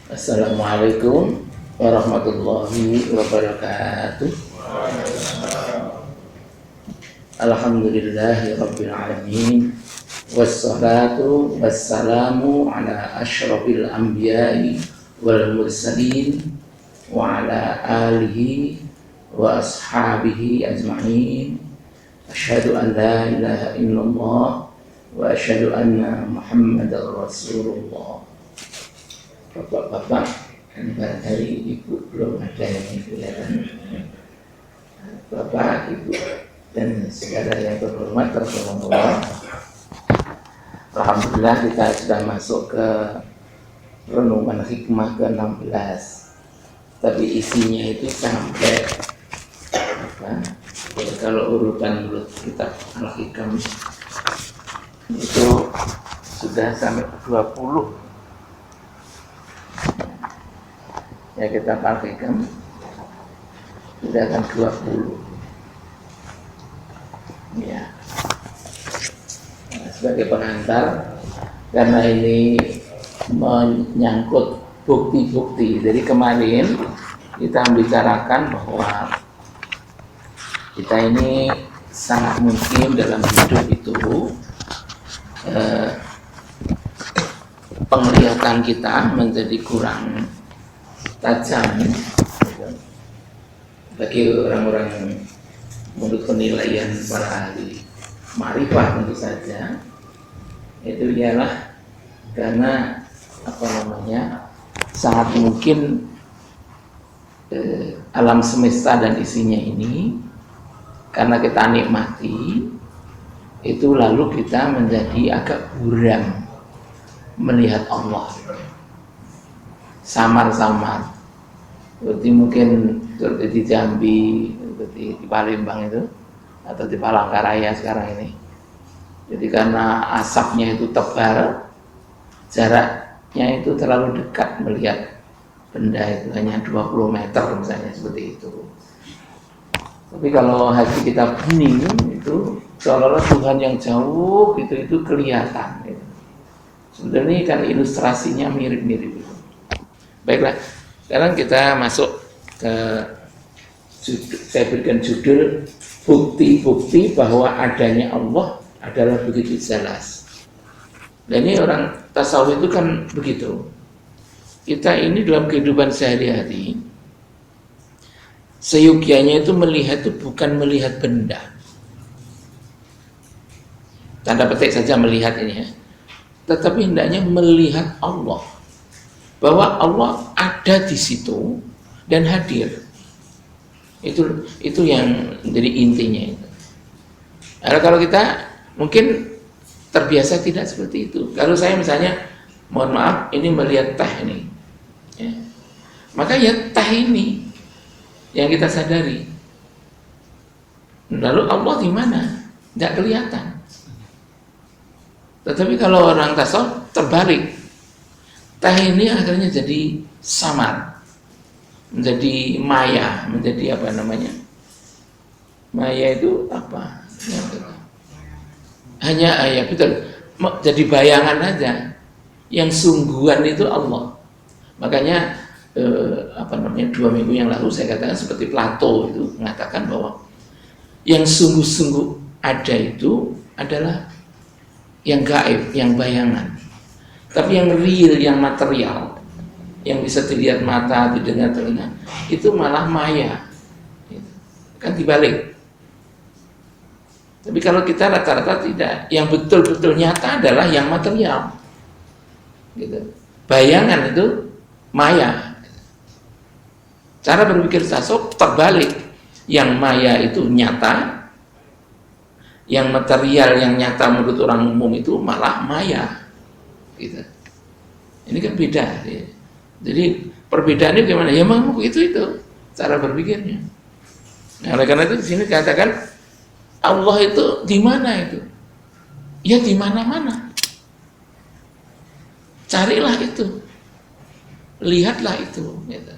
Assalamualaikum warahmatullahi wabarakatuh. Alhamdulillahi rabbil alamin. Wassalatu wassalamu ala asyrafil anbiya'i wal mursalin wa ala alihi wa ashabihi ajma'in. Asyhadu an la ilaha illallah wa asyhadu anna Muhammadar Rasulullah. Bapak-bapak dan barangkali ibu belum ada yang kelihatan. Bapak, ibu dan saudara yang terhormat terhormat. Alhamdulillah kita sudah masuk ke renungan hikmah ke-16. Tapi isinya itu sampai kalau urutan menurut kitab Al-Hikam itu sudah sampai 20. Ya, kita Al-Hikam sudah akan 20. Ya. Nah, sebagai pengantar, karena ini menyangkut bukti-bukti. Jadi kemarin kita membicarakan bahwa kita ini sangat mungkin dalam hidup itu penglihatan kita menjadi kurang tajam. Bagi orang-orang yang menurut penilaian para ahli ma'rifah tentu saja, itu ialah karena sangat mungkin alam semesta dan isinya ini karena kita nikmati itu, lalu kita menjadi agak buram melihat Allah, samar-samar. Seperti mungkin seperti di Jambi, seperti di Palembang itu, atau di Palangkaraya sekarang ini. Jadi karena asapnya itu tebal, jaraknya itu terlalu dekat melihat benda itu, hanya 20 meter misalnya, seperti itu. Tapi kalau hati kita bening, itu seolah-olah Tuhan yang jauh itu kelihatan. Gitu. Sebenarnya kan ilustrasinya mirip-mirip. Baiklah, sekarang kita masuk ke saya berikan judul bukti-bukti bahwa adanya Allah adalah begitu jelas. Dan ini orang tasawuf itu kan begitu. Kita ini dalam kehidupan sehari-hari seyogianya itu melihat itu bukan melihat benda. Tanda petik saja melihat ini ya. Tetapi hendaknya melihat Allah. Bahwa Allah ada di situ dan hadir. Itu yang jadi intinya itu. Nah, kalau kita mungkin terbiasa tidak seperti itu. Kalau saya misalnya, mohon maaf, ini melihat teh ini, ya. Maka ya teh ini yang kita sadari. Lalu Allah di mana? Tidak kelihatan. Tetapi kalau orang tasawuf terbalik, teh ini akhirnya jadi samar, menjadi maya, menjadi apa namanya? Maya itu apa? Hanya ayat, betul. Jadi bayangan aja. Yang sungguhan itu Allah. Makanya 2 minggu yang lalu saya katakan seperti Plato itu mengatakan bahwa yang sungguh-sungguh ada itu adalah yang gaib, yang bayangan. Tapi yang real, yang material, yang bisa dilihat mata, didengar telinga, itu malah maya. Kan dibalik. Tapi kalau kita rata-rata tidak, yang betul-betul nyata adalah yang material. Gitu. Bayangan itu maya. Cara berpikir tasawuf terbalik. Yang maya itu nyata, yang material, yang nyata menurut orang umum itu malah maya. Gitu. Ini kan beda. Ya. Jadi perbedaannya bagaimana? Ya memang itu cara berpikirnya. Nah, oleh karena itu di sini dikatakan Allah itu di mana itu? Ya di mana-mana. Carilah itu, lihatlah itu. Gitu.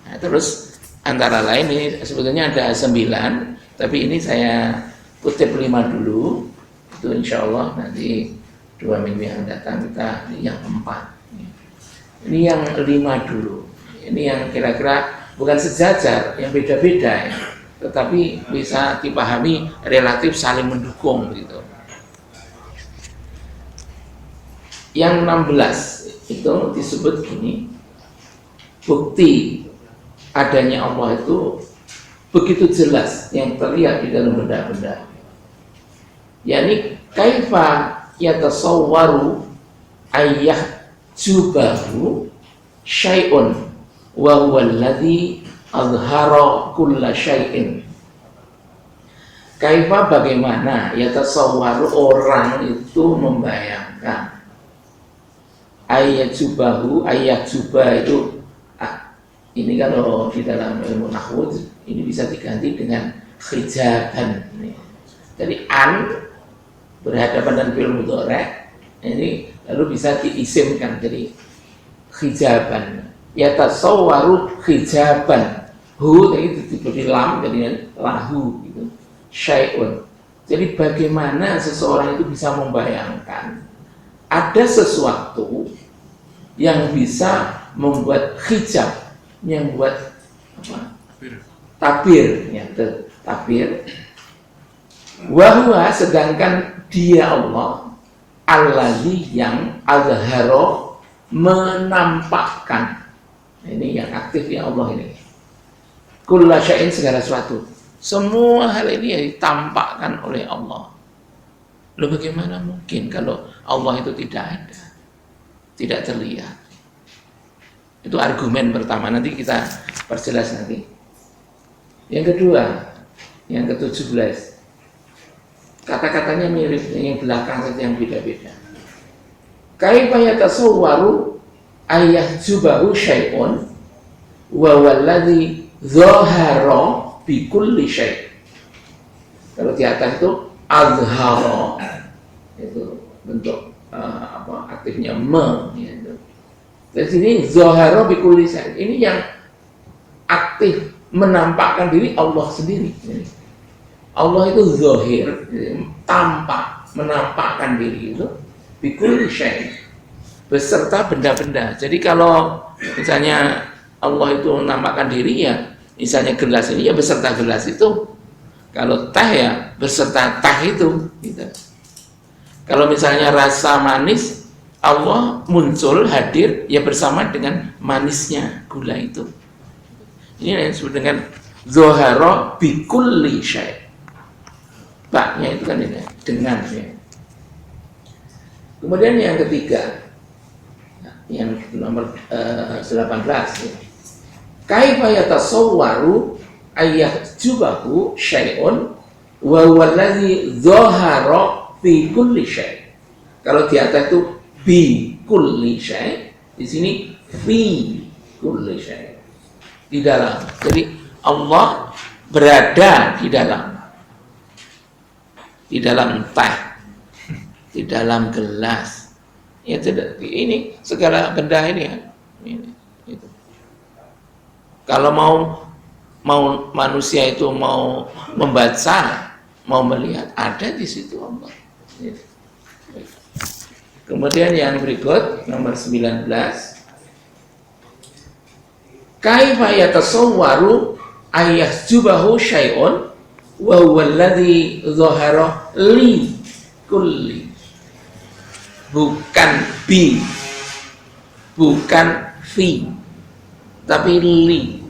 Nah, terus antara lain ini sebetulnya ada 9, tapi ini saya kutip 5 dulu. Itu insya Allah nanti 2 minggu yang datang kita yang 4. Ini yang 5 dulu. Ini yang kira-kira bukan sejajar, yang beda-beda ya. Tetapi bisa dipahami relatif saling mendukung gitu. Yang 16 itu disebut gini, bukti adanya Allah itu begitu jelas yang terlihat di dalam benda-benda. Yani kaifa yatasawwaru ayyah jubahu syai'un wa huwa alladhi azhara kulla syai'in. Kaifa bagaimana yatasawwaru orang itu membayangkan ayat jubahu, ayat jubah itu ini kalau di dalam ilmu nahwu ini bisa diganti dengan khijaban. Jadi an berhadapan dengan fi'il mudhari' ini lalu bisa diisimkan jadi khijaban. Yatasawwaru khijaban. Hu itu diberi lam jadi lahu gitu. Syai'un. Jadi bagaimana seseorang itu bisa membayangkan ada sesuatu yang bisa membuat hijab, yang buat apa? Tabir, ya, tabir. Wahwa sedangkan dia Allah allazi yang azharo menampakkan. Ini yang aktif ya Allah ini. Kulla syai'in segala sesuatu. Semua hal ini ditampakkan oleh Allah. Loh bagaimana mungkin kalau Allah itu tidak ada, tidak terlihat? Itu argumen pertama, nanti kita perjelas nanti. Yang kedua, yang ke-17, kata-katanya mirip, yang belakang saja yang beda-beda. Kaifa yatasawwaru ayyahjubahu syai'un wa walladzi dhahara bi kulli syai'. Kalau di atas itu azhara, itu bentuk aktifnya gitu. Dari sini zahara bi kulli syai'. Ini yang aktif menampakkan diri Allah sendiri. Allah itu zahir, tampak, menampakkan diri itu bi kulli syai', beserta benda-benda. Jadi kalau misalnya Allah itu menampakkan diri ya, misalnya gelas ini ya beserta gelas itu. Kalau teh ya beserta teh itu gitu. Kalau misalnya rasa manis, Allah muncul hadir ya bersama dengan manisnya gula itu. Ini yang disebut dengan zahara bi kulli syai'. Baknya itu kan ini dengan ya. Kemudian yang ketiga, yang nomor 18 ya. Kaifa yatasawwaru ayyahjubahu syai'un wa huwa alladzi dhahara fi kulli syai'. Kalau di atas itu bi kulli syai', di sini fi kulli syai'. Di dalam. Jadi Allah berada di dalam. Di dalam teh, di dalam gelas. Ya tidak, ini segala benda ini ya. Ini itu. Kalau mau manusia itu mau membaca, mau melihat, ada di situ Allah. Kemudian yang berikut nomor 19. Kaifa yatasawwaru ayyahjubahu syai'un wa huwa alladzi dhahara li kulli. Bukan bi, bukan fi, tapi li,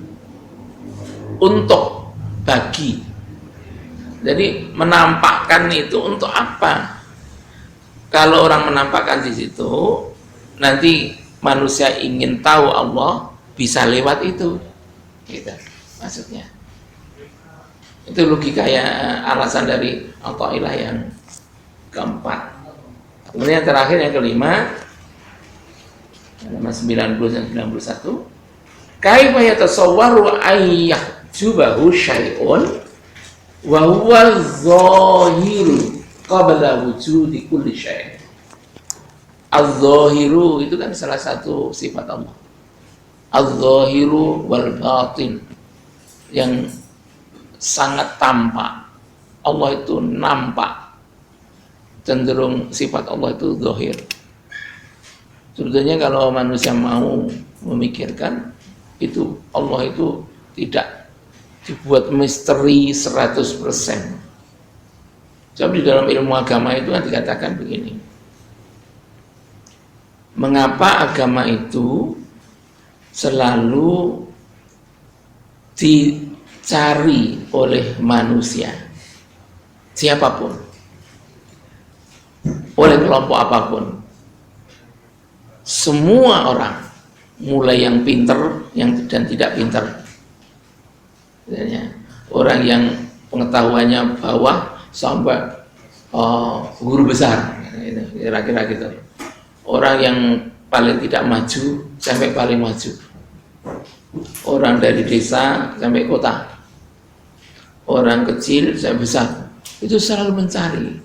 untuk, bagi. Jadi menampakkan itu untuk apa? Kalau orang menampakkan di situ, nanti manusia ingin tahu Allah bisa lewat itu, gitu maksudnya. Itu logika ya, alasan dari Athaillah yang keempat. Kemudian yang terakhir yang kelima, nomor 90 dan 91. Kaifa yatasawwaru ayyahjubahu syai'un wa huwa zahiru qabla wujudi kulli syai'. Az-zahiru itu kan salah satu sifat Allah. Az-zahiru wal batin, yang sangat tampak. Allah itu nampak. Cenderung sifat Allah itu zahir. Sebetulnya kalau manusia mau memikirkan itu, Allah itu tidak dibuat misteri 100%. Sebab di dalam ilmu agama itu kan dikatakan begini, mengapa agama itu selalu dicari oleh manusia, siapapun, oleh kelompok apapun, semua orang, mulai yang pinter dan tidak pinter, orang yang pengetahuannya bawah sampai guru besar, kira-kira gitu. Orang yang paling tidak maju sampai paling maju. Orang dari desa sampai kota. Orang kecil sampai besar. Itu selalu mencari.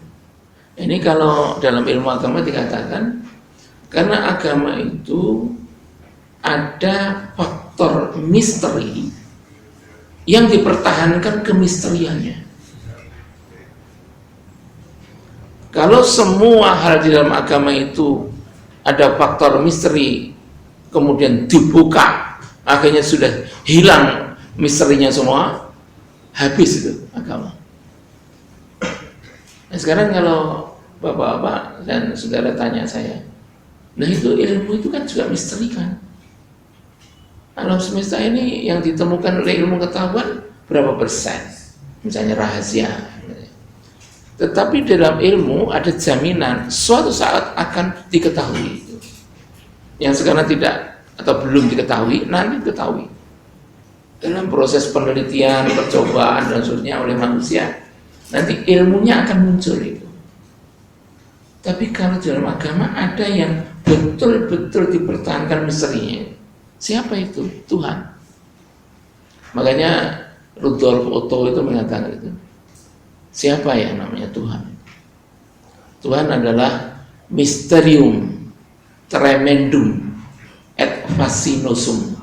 Ini kalau dalam ilmu agama dikatakan, karena agama itu ada faktor misteri yang dipertahankan kemisteriannya. Kalau semua hal di dalam agama itu ada faktor misteri, kemudian dibuka, akhirnya sudah hilang misterinya semua, habis itu agama. Nah, sekarang kalau bapak-bapak dan saudara tanya saya, nah itu ilmu itu kan juga misteri kan? Alam semesta ini yang ditemukan oleh ilmu ketahuan berapa persen? Misalnya rahasia. Tetapi dalam ilmu ada jaminan suatu saat akan diketahui. Yang sekarang tidak atau belum diketahui, nanti diketahui. Dalam proses penelitian, percobaan dan seterusnya oleh manusia, nanti ilmunya akan muncul itu. Tapi kalau dalam agama ada yang betul-betul dipertahankan misterinya. Siapa itu? Tuhan. Makanya Rudolf Otto itu mengatakan itu. Siapa yang namanya Tuhan? Tuhan adalah mysterium tremendum et fascinosum.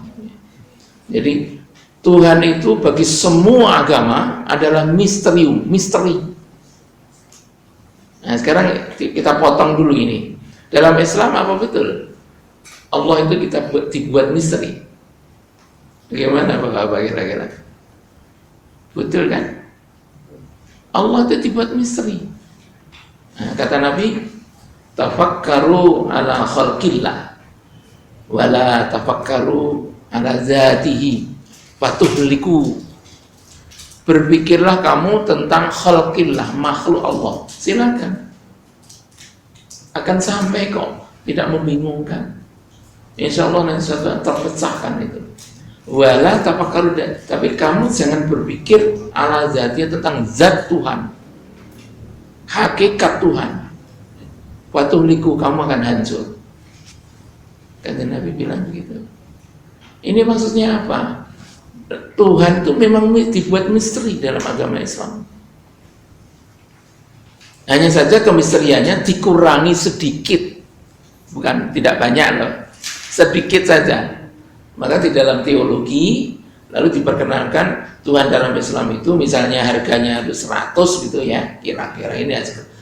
Jadi Tuhan itu bagi semua agama adalah misterium, misteri. Nah, sekarang kita potong dulu ini. Dalam Islam apa betul? Allah itu kita dibuat misteri. Bagaimana Bapak kira-kira? Betul kan? Allah itu dibuat misteri. Nah, kata Nabi, tafakkaru ala khalqillah wala tafakkaru ala zatihi fatuhliku. Berpikirlah kamu tentang khalqillah, makhluk Allah. Silakan. Akan sampai kok, tidak membingungkan. Insya Allah nanti suatu terpecahkan itu. Wala tafakkaru, tapi kamu jangan berpikir ala zatnya tentang zat Tuhan, hakikat Tuhan. Watuhliku, kamu akan hancur. Kata Nabi bilang begitu. Ini maksudnya apa? Tuhan itu memang dibuat misteri dalam agama Islam. Hanya saja kemisteriannya dikurangi sedikit, bukan tidak banyak loh, sedikit saja. Maka di dalam teologi lalu diperkenalkan Tuhan dalam Islam itu misalnya harganya 100 gitu ya, kira-kira ini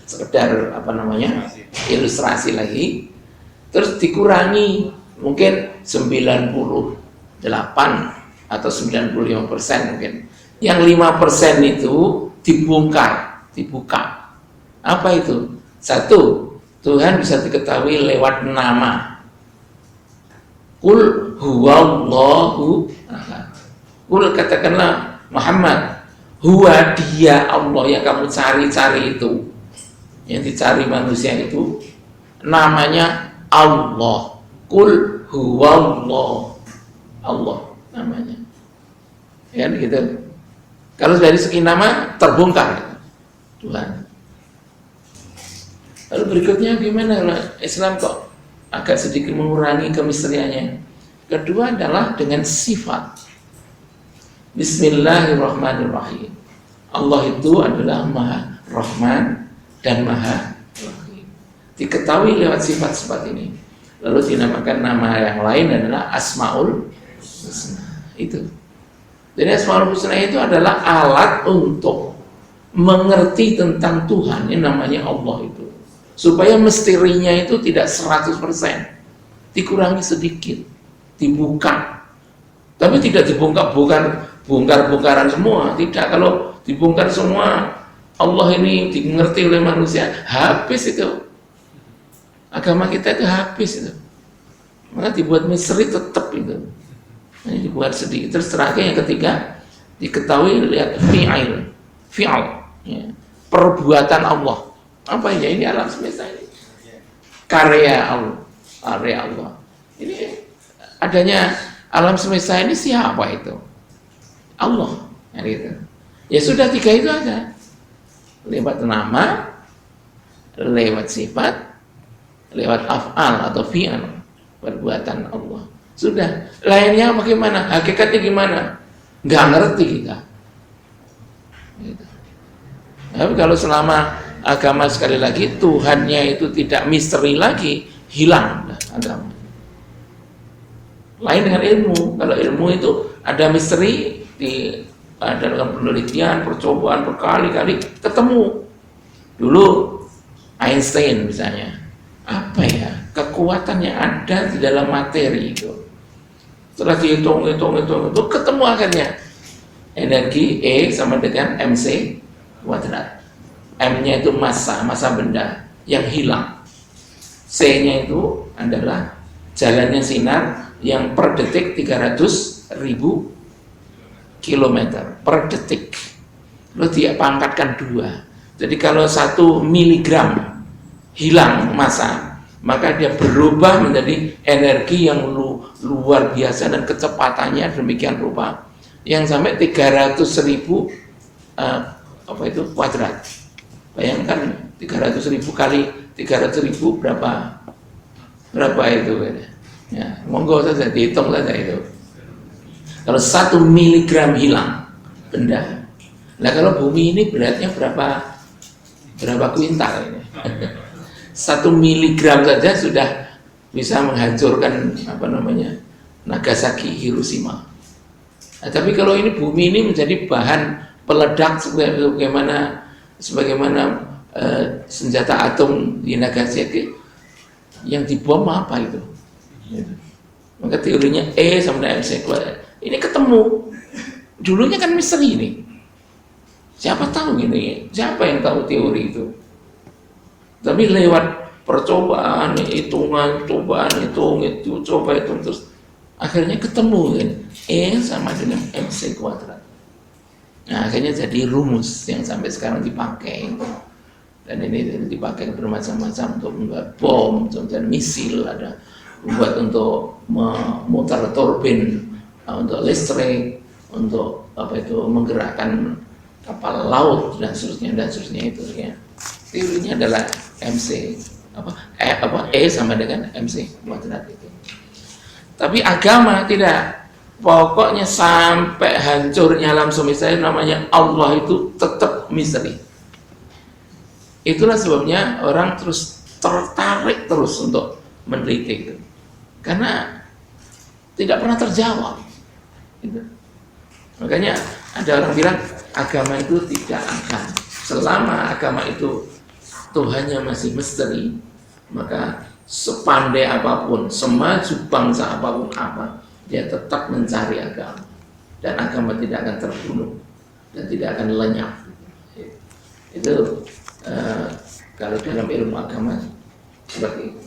sekedar apa namanya ilustrasi lagi, terus dikurangi mungkin 98 atau 95% mungkin, yang 5% itu dibuka. Apa itu? Satu, Tuhan bisa diketahui lewat nama. Qul huwallahu ahad. Qul, katakanlah Muhammad, huwa, dia Allah yang kamu cari-cari itu, yang dicari manusia itu namanya Allah. Qul huwallahu, Allah namanya. Ya gitu. Kalau dari segi nama terbongkar Tuhan. Lalu berikutnya gimana Islam kok agak sedikit mengurangi kemisteriannya? Kedua adalah dengan sifat. Bismillahirrahmanirrahim. Allah itu adalah Maha Rahman dan Maha Rahim. Diketahui lewat sifat-sifat ini. Lalu dinamakan nama yang lain adalah Asmaul Husna. Itu. Jadi Asmaul Husna itu adalah alat untuk mengerti tentang Tuhan. Ini namanya Allah itu. Supaya misterinya itu tidak 100%. dikurangi sedikit, dibuka. Tapi tidak bongkar-bongkaran semua, tidak. Kalau dibongkar semua, Allah ini dimengerti oleh manusia, habis itu. Agama kita itu habis itu. Maka dibuat misteri tetap itu. Ini dibuat sedikit. Terus terakhir yang ketiga, diketahui lihat fi'il, ya. Perbuatan Allah. Apa ini? Ini alam semesta ini. Karya Allah. Ini adanya alam semesta ini siapa itu? Allah. Gitu. Ya sudah, tiga itu aja. Lewat nama, lewat sifat, lewat af'al atau fi'al, perbuatan Allah. Sudah. Lainnya bagaimana? Hakikatnya gimana? Nggak ngerti kita. Gitu. Tapi kalau selama agama, sekali lagi, Tuhannya itu tidak misteri lagi, hilang agama. Lain dengan ilmu. Kalau ilmu itu ada misteri, ada dalam penelitian, percobaan berkali-kali ketemu. Dulu Einstein misalnya, apa ya kekuatan yang ada di dalam materi itu. Setelah dihitung itu ketemu akhirnya energi E sama dengan mc kuadrat. M-nya itu massa benda yang hilang. C-nya itu adalah jalannya sinar yang per detik 300.000 kilometer per detik. Lalu dia pangkatkan 2. Jadi kalau 1 miligram hilang massa, maka dia berubah menjadi energi yang luar biasa dan kecepatannya demikian rupa yang sampai 300.000 kuadrat. Bayangkan 300.000 kali 300.000 berapa itu? Ya, monggo saja dihitung saja itu. Kalau 1 miligram hilang benda, nah kalau bumi ini beratnya berapa kuintal ini? 1 miligram saja sudah bisa menghancurkan Nagasaki, Hiroshima. Nah, tapi kalau ini bumi ini menjadi bahan peledak sebagaimana senjata atom di Nagasaki, yang dibom apa itu? Maka teorinya E sama dengan mc kuadrat ini ketemu. Dulunya kan misteri ini. Siapa tahu ini? Siapa yang tahu teori itu? Tapi lewat percobaan, hitungan, coba hitung terus akhirnya ketemu kan? E sama dengan mc kuadrat. Nah, akhirnya jadi rumus yang sampai sekarang dipakai. Dan ini dipakai bermacam-macam untuk membuat bom, untuk misil, ada membuat untuk memutar turbin, untuk listrik, untuk menggerakkan kapal laut dan seterusnya itu ya. Teorinya adalah E sama dengan mc kuadrat itu. Tapi agama tidak. Pokoknya sampai hancurnya alam semesta namanya Allah itu tetap misteri. Itulah sebabnya orang terus tertarik terus untuk meneliti itu. Karena tidak pernah terjawab. Gitu. Makanya ada orang bilang agama itu tidak akan. Selama agama itu Tuhannya masih misteri, maka sepandai apapun, semaju bangsa apapun dia tetap mencari agama. Dan agama tidak akan terbunuh dan tidak akan lenyap. Itu kalau dalam ilmu agama seperti itu.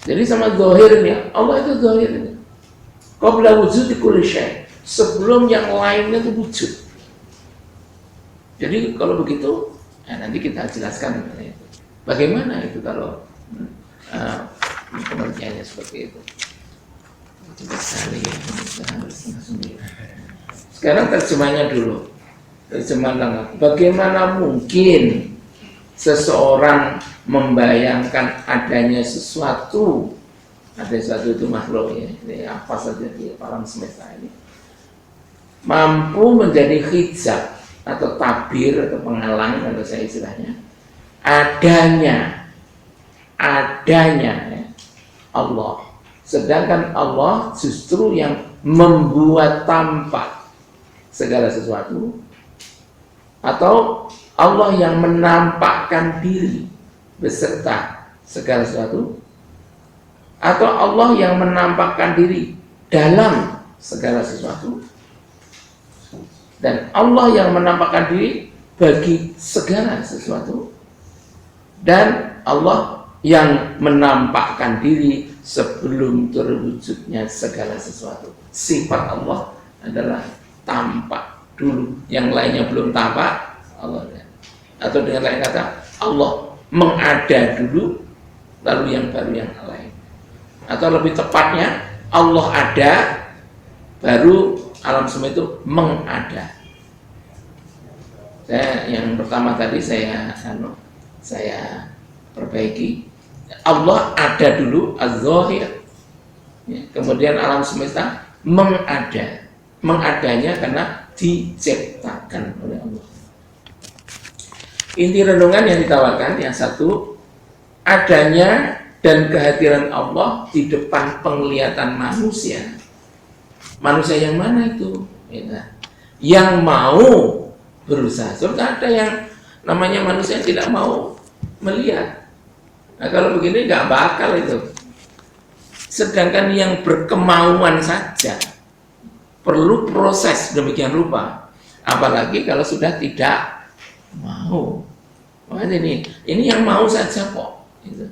Jadi sama zahirnya, Allah itu zahirnya. Qabla wujudi kulli syai', sebelum yang lainnya itu wujud. Jadi kalau begitu, nanti kita jelaskan bagaimana itu kalau pengertiannya seperti itu. Sekarang terjemahnya dulu. Terjemahan lengkap. Bagaimana mungkin seseorang membayangkan adanya sesuatu, ada sesuatu itu makhluk ya, ini apa saja di alam semesta ini, mampu menjadi hijab atau tabir atau penghalang kalau saya istilahnya, adanya ya, Allah. Sedangkan Allah justru yang membuat tampak segala sesuatu, atau Allah yang menampakkan diri beserta segala sesuatu, atau Allah yang menampakkan diri dalam segala sesuatu, dan Allah yang menampakkan diri bagi segala sesuatu, dan Allah yang menampakkan diri sebelum terwujudnya segala sesuatu. Sifat Allah adalah tampak dulu, yang lainnya belum tampak, Allah. Atau dengan lain kata, Allah mengada dulu, lalu yang baru yang lain. Atau lebih tepatnya, Allah ada, baru alam semesta itu mengada. Yang pertama tadi saya perbaiki. Allah ada dulu, az-zahir, ya, kemudian alam semesta mengada. Mengadanya karena diciptakan oleh Allah. Inti renungan yang ditawarkan yang satu, adanya dan kehadiran Allah di depan penglihatan manusia. Manusia yang mana itu? Ya, yang mau berusaha. Sebab ada yang namanya manusia yang tidak mau melihat. Nah, kalau begini nggak bakal itu. Sedangkan yang berkemauan saja perlu proses demikian rupa. Apalagi kalau sudah tidak mau. Makanya ini yang mau saja kok. Gitu.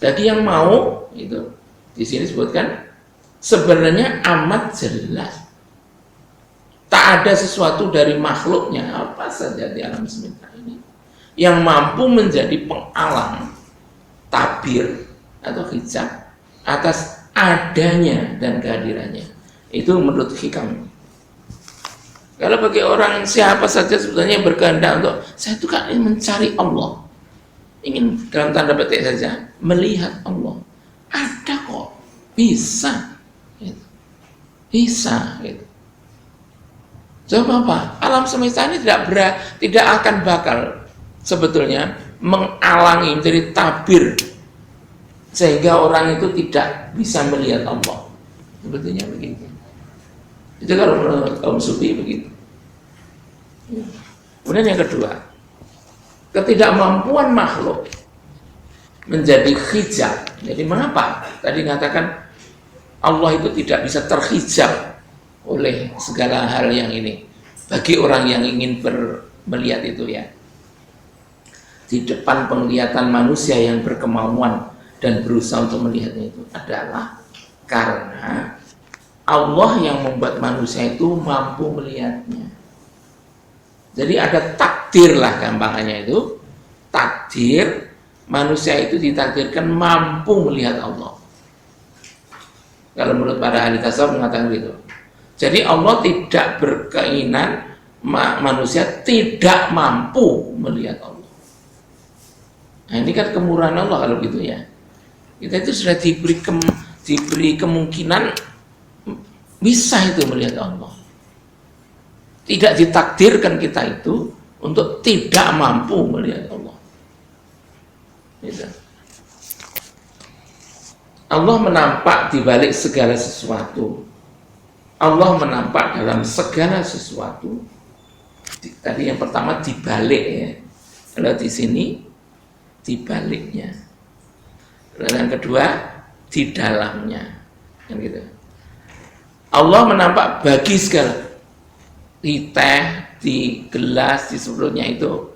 Jadi yang mau itu di sini disebutkan sebenarnya amat jelas. Tak ada sesuatu dari makhluknya apa saja di alam semesta ini yang mampu menjadi penghalang, tabir atau hijab atas adanya dan kehadirannya. Itu menurut hikam. Kalau bagi orang siapa saja sebetulnya berkehendak untuk saya itu kan ingin mencari Allah, ingin dalam tanda petik saja melihat Allah, ada kok, bisa, gitu. Bisa. Gitu. Coba apa? Alam semesta ini tidak akan bakal sebetulnya menghalangi menjadi tabir sehingga orang itu tidak bisa melihat Allah. Sebetulnya begitu. Itu kalau menurut kaum sufi begitu. Kemudian yang kedua, ketidakmampuan makhluk menjadi hijab. Jadi mengapa? Tadi mengatakan Allah itu tidak bisa terhijab oleh segala hal yang ini. Bagi orang yang ingin melihat itu ya. Di depan penglihatan manusia yang berkemauan dan berusaha untuk melihatnya itu adalah karena Allah yang membuat manusia itu mampu melihatnya. Jadi ada takdir lah gampangannya itu. Takdir, manusia itu ditakdirkan mampu melihat Allah. Kalau menurut para ahli tasawuf mengatakan begitu. Jadi Allah tidak berkeinginan manusia tidak mampu melihat Allah. Nah ini kan kemurahan Allah kalau gitu ya. Kita itu sudah diberi kemungkinan bisa itu melihat Allah. Tidak ditakdirkan kita itu untuk tidak mampu melihat Allah. Gitu. Allah menampak di balik segala sesuatu. Allah menampak dalam segala sesuatu. Tadi yang pertama di balik ya. Kalau di sini di baliknya. Dan yang kedua di dalamnya. Kan gitu. Allah menampak bagi segala, di teh, di gelas, di sebelumnya itu,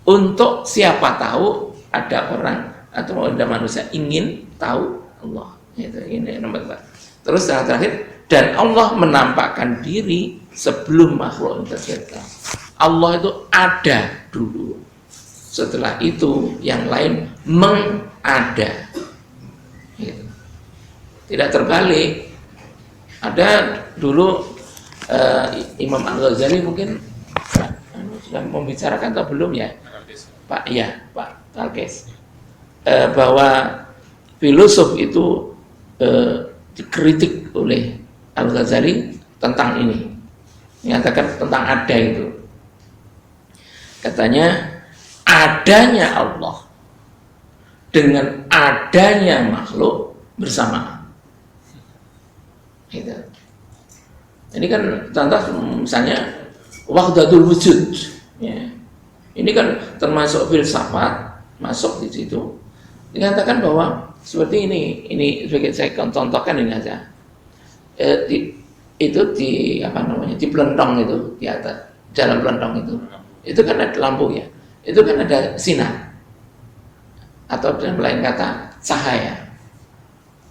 untuk siapa tahu ada orang atau ada manusia ingin tahu Allah. Itu ini nomor 2. Terus yang terakhir, dan Allah menampakkan diri sebelum makhluk tercipta. Allah itu ada dulu. Setelah itu yang lain mengada. Gitu. Tidak terbalik. Ada dulu Imam Al-Ghazali mungkin sudah membicarakan atau belum ya Pak Talkes, bahwa filosof itu dikritik oleh Al-Ghazali tentang ini, menyatakan tentang ada itu, katanya adanya Allah dengan adanya makhluk bersamaan. Gitu. Ini kan contoh misalnya wahdatul wujud. Ya. Ini kan termasuk filsafat, masuk di situ. Dikatakan bahwa seperti ini sebagai saya contohkan ini aja. Itu di apa namanya, di pelentong itu, di atas dalam pelentong itu kan ada lampu ya, itu kan ada sinar, atau dalam lain kata cahaya,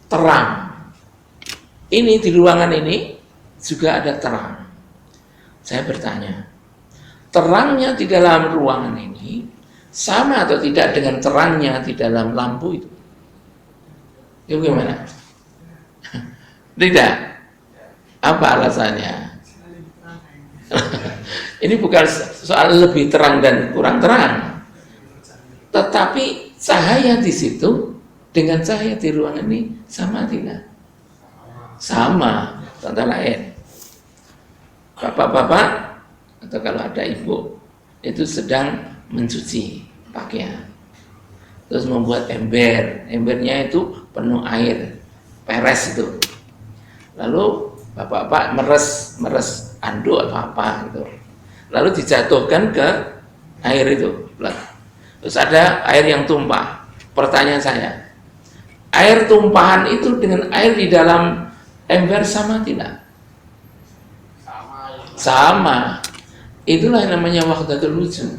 terang. Ini di ruangan ini juga ada terang. Saya bertanya, terangnya di dalam ruangan ini sama atau tidak dengan terangnya di dalam lampu itu? Itu gimana? Tidak. Apa alasannya? Ini bukan soal lebih terang dan kurang terang, tetapi cahaya di situ dengan cahaya di ruangan ini sama tidak? Sama. Contoh lain, bapak-bapak atau kalau ada ibu itu sedang mencuci pakaian, terus membuat ember, embernya itu penuh air, peres itu. Lalu bapak-bapak meres anduk atau apa gitu, lalu dijatuhkan ke air itu, terus ada air yang tumpah. Pertanyaan saya, air tumpahan itu dengan air di dalam ember sama tidak? Sama. Itulah yang namanya wahdatul wujud.